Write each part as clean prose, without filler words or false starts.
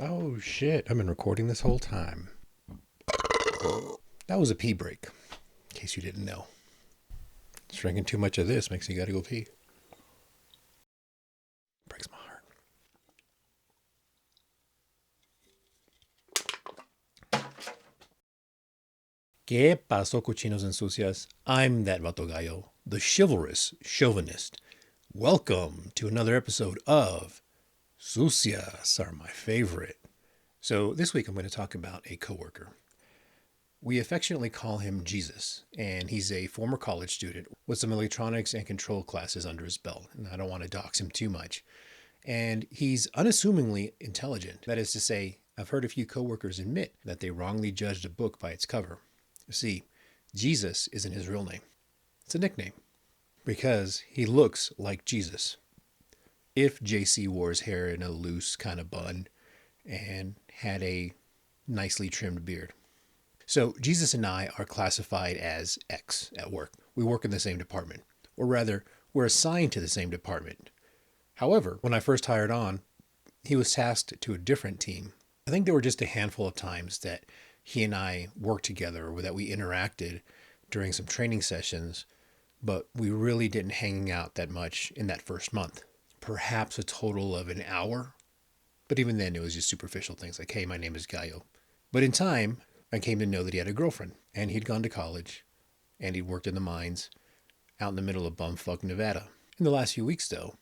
Oh shit, I've been recording this whole time. That was a pee break, in case you didn't know. Drinking too much of this makes you gotta go pee. Breaks my heart. ¿Qué pasó, cochinos and sucias? I'm that vato gallo, the chivalrous chauvinist. Welcome to another episode of Sucias are my favorite. So this week I'm going to talk about a coworker. We affectionately call him Jesus, and he's a former college student with some electronics and control classes under his belt. And I don't want to dox him too much. And he's unassumingly intelligent. That is to say, I've heard a few coworkers admit that they wrongly judged a book by its cover. See, Jesus isn't his real name. It's a nickname because he looks like Jesus. If JC wore his hair in a loose kind of bun and had a nicely trimmed beard. So Jesus and I are classified as X at work. We work in the same department, or rather, we're assigned to the same department. However, when I first hired on, he was tasked to a different team. I think there were just a handful of times that he and I worked together or that we interacted during some training sessions, but we really didn't hang out that much in that first month. Perhaps a total of an hour, but even then it was just superficial things like, hey, my name is Gallo. But in time, I came to know that he had a girlfriend, and he'd gone to college, and he'd worked in the mines out in the middle of bumfuck Nevada. In the last few weeks, though,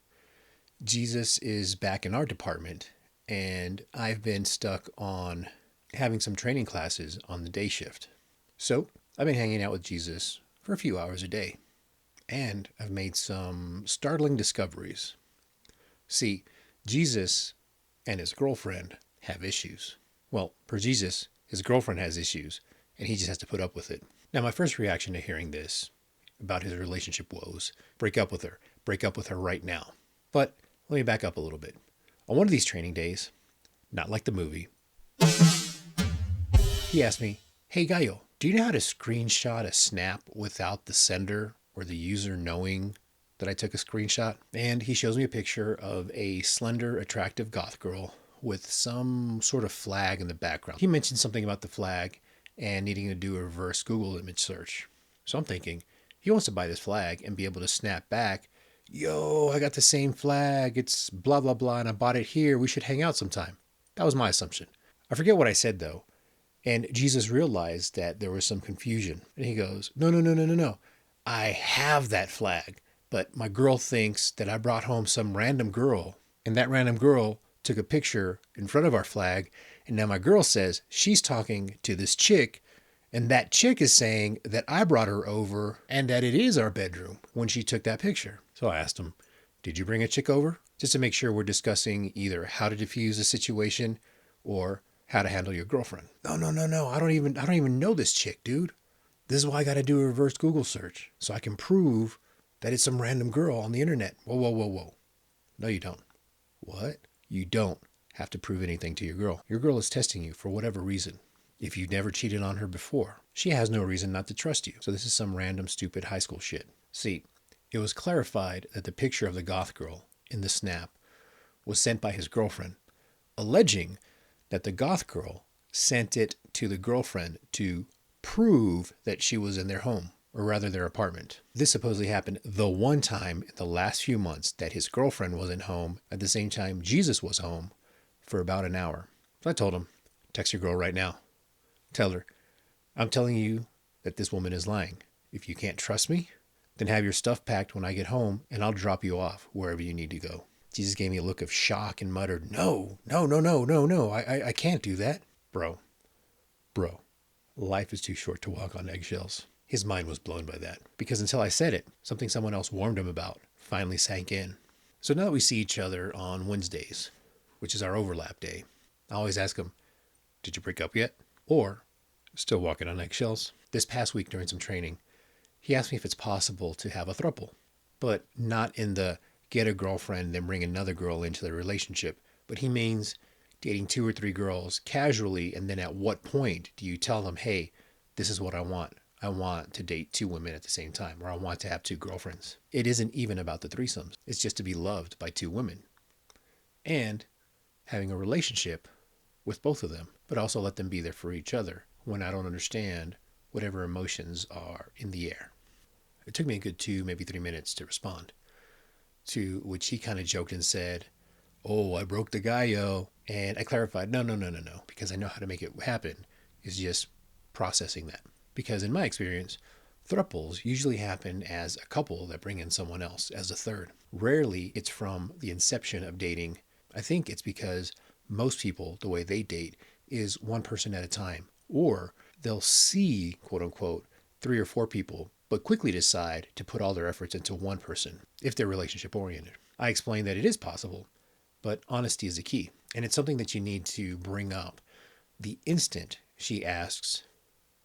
Jesus is back in our department, and I've been stuck on having some training classes on the day shift. So I've been hanging out with Jesus for a few hours a day, and I've made some startling discoveries. See, Jesus and his girlfriend have issues. Well, per Jesus, his girlfriend has issues, and he just has to put up with it. Now, my first reaction to hearing this about his relationship woes, break up with her. Break up with her right now. But let me back up a little bit. On one of these training days, not like the movie, he asked me, hey, Gallo, do you know how to screenshot a snap without the sender or the user knowing that I took a screenshot? And he shows me a picture of a slender, attractive goth girl with some sort of flag in the background. He mentioned something about the flag and needing to do a reverse Google image search. So I'm thinking, he wants to buy this flag and be able to snap back, yo, I got the same flag, it's blah, blah, blah, and I bought it here, we should hang out sometime. That was my assumption. I forget what I said though. And Jesus realized that there was some confusion. And he goes, no, no, no, no, no, no. I have that flag, but my girl thinks that I brought home some random girl, and that random girl took a picture in front of our flag, and now my girl says she's talking to this chick, and that chick is saying that I brought her over and that it is our bedroom when she took that picture. So I asked him, did you bring a chick over? Just to make sure we're discussing either how to defuse the situation or how to handle your girlfriend. No, no, no, no. I don't even know this chick, dude. This is why I got to do a reverse Google search so I can prove that it's some random girl on the internet. Whoa, whoa, whoa, whoa. No, you don't. What? You don't have to prove anything to your girl. Your girl is testing you for whatever reason. If you've never cheated on her before, she has no reason not to trust you. So this is some random stupid high school shit. See, it was clarified that the picture of the goth girl in the snap was sent by his girlfriend, alleging that the goth girl sent it to the girlfriend to prove that she was in their home, or rather their apartment. This supposedly happened the one time in the last few months that his girlfriend wasn't home at the same time Jesus was home for about an hour. So I told him, text your girl right now. Tell her, I'm telling you that this woman is lying. If you can't trust me, then have your stuff packed when I get home and I'll drop you off wherever you need to go. Jesus gave me a look of shock and muttered, no, no, no, no, no, no, I can't do that. Bro, life is too short to walk on eggshells. His mind was blown by that, because until I said it, something someone else warned him about finally sank in. So now that we see each other on Wednesdays, which is our overlap day, I always ask him, did you break up yet? Or, still walking on eggshells? This past week during some training, he asked me if it's possible to have a throuple, but not in the get a girlfriend then bring another girl into the relationship, but he means dating 2 or 3 girls casually, and then at what point do you tell them, hey, this is what I want. I want to date 2 women at the same time, or I want to have 2 girlfriends. It isn't even about the threesomes. It's just to be loved by 2 women. And having a relationship with both of them, but also let them be there for each other when I don't understand whatever emotions are in the air. It took me a good 2, maybe 3 minutes to respond, to which he kind of joked and said, "Oh, I broke the guy, yo." And I clarified, no, because I know how to make it happen. It's just processing that. Because in my experience, thruples usually happen as a couple that bring in someone else as a third. Rarely it's from the inception of dating. I think it's because most people, the way they date is one person at a time. Or they'll see, quote unquote, 3 or 4 people, but quickly decide to put all their efforts into one person if they're relationship oriented. I explained that it is possible, but honesty is the key. And it's something that you need to bring up the instant she asks,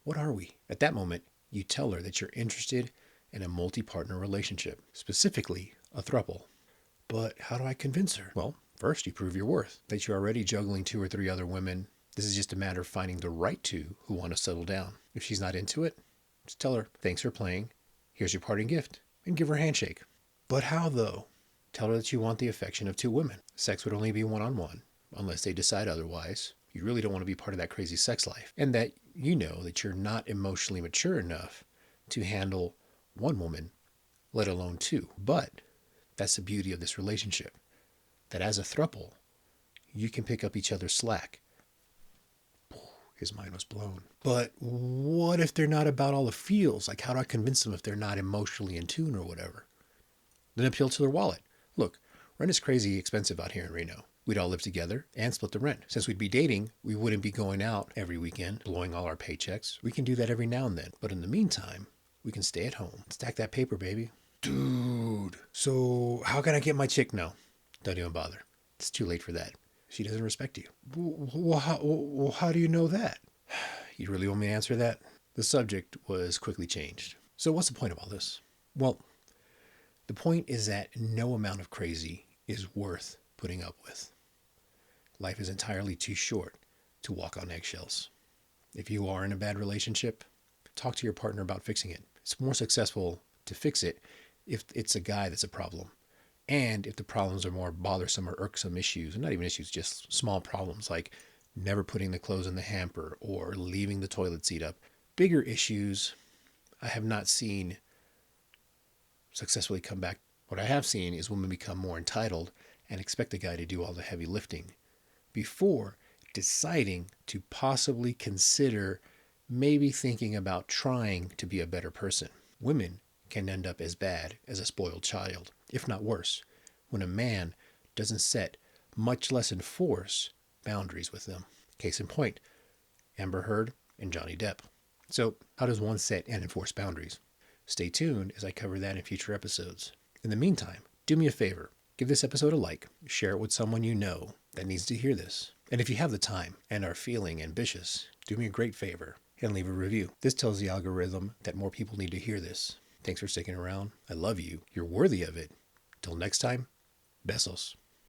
"What are we?" At that moment, you tell her that you're interested in a multi-partner relationship, specifically a throuple. But how do I convince her? Well, first you prove your worth, that you're already juggling 2 or 3 other women. This is just a matter of finding the right 2 who want to settle down. If she's not into it, just tell her, "Thanks for playing. Here's your parting gift," and give her a handshake. But how though? Tell her that you want the affection of 2 women. Sex would only be one-on-one, unless they decide otherwise. You really don't want to be part of that crazy sex life. And that you know that you're not emotionally mature enough to handle 1 woman, let alone 2. But that's the beauty of this relationship, that as a throuple, you can pick up each other's slack. His mind was blown. But what if they're not about all the feels? Like, how do I convince them if they're not emotionally in tune or whatever? Then appeal to their wallet. Look, rent is crazy expensive out here in Reno. We'd all live together and split the rent. Since we'd be dating, we wouldn't be going out every weekend, blowing all our paychecks. We can do that every now and then. But in the meantime, we can stay at home. Stack that paper, baby. Dude. So how can I get my chick? No, don't even bother. It's too late for that. She doesn't respect you. Well, how do you know that? You really want me to answer that? The subject was quickly changed. So what's the point of all this? Well, the point is that no amount of crazy is worth putting up with. Life is entirely too short to walk on eggshells. If you are in a bad relationship, talk to your partner about fixing it. It's more successful to fix it if it's a guy that's a problem. And if the problems are more bothersome or irksome issues, and not even issues, just small problems like never putting the clothes in the hamper or leaving the toilet seat up. Bigger issues, I have not seen successfully come back. What I have seen is women become more entitled and expect the guy to do all the heavy lifting before deciding to possibly consider maybe thinking about trying to be a better person. Women can end up as bad as a spoiled child, if not worse, when a man doesn't set, much less enforce, boundaries with them. Case in point, Amber Heard and Johnny Depp. So how does one set and enforce boundaries? Stay tuned as I cover that in future episodes. In the meantime, do me a favor. Give this episode a like. Share it with someone you know that needs to hear this. And if you have the time and are feeling ambitious, do me a great favor and leave a review. This tells the algorithm that more people need to hear this. Thanks for sticking around. I love you. You're worthy of it. Till next time, besos.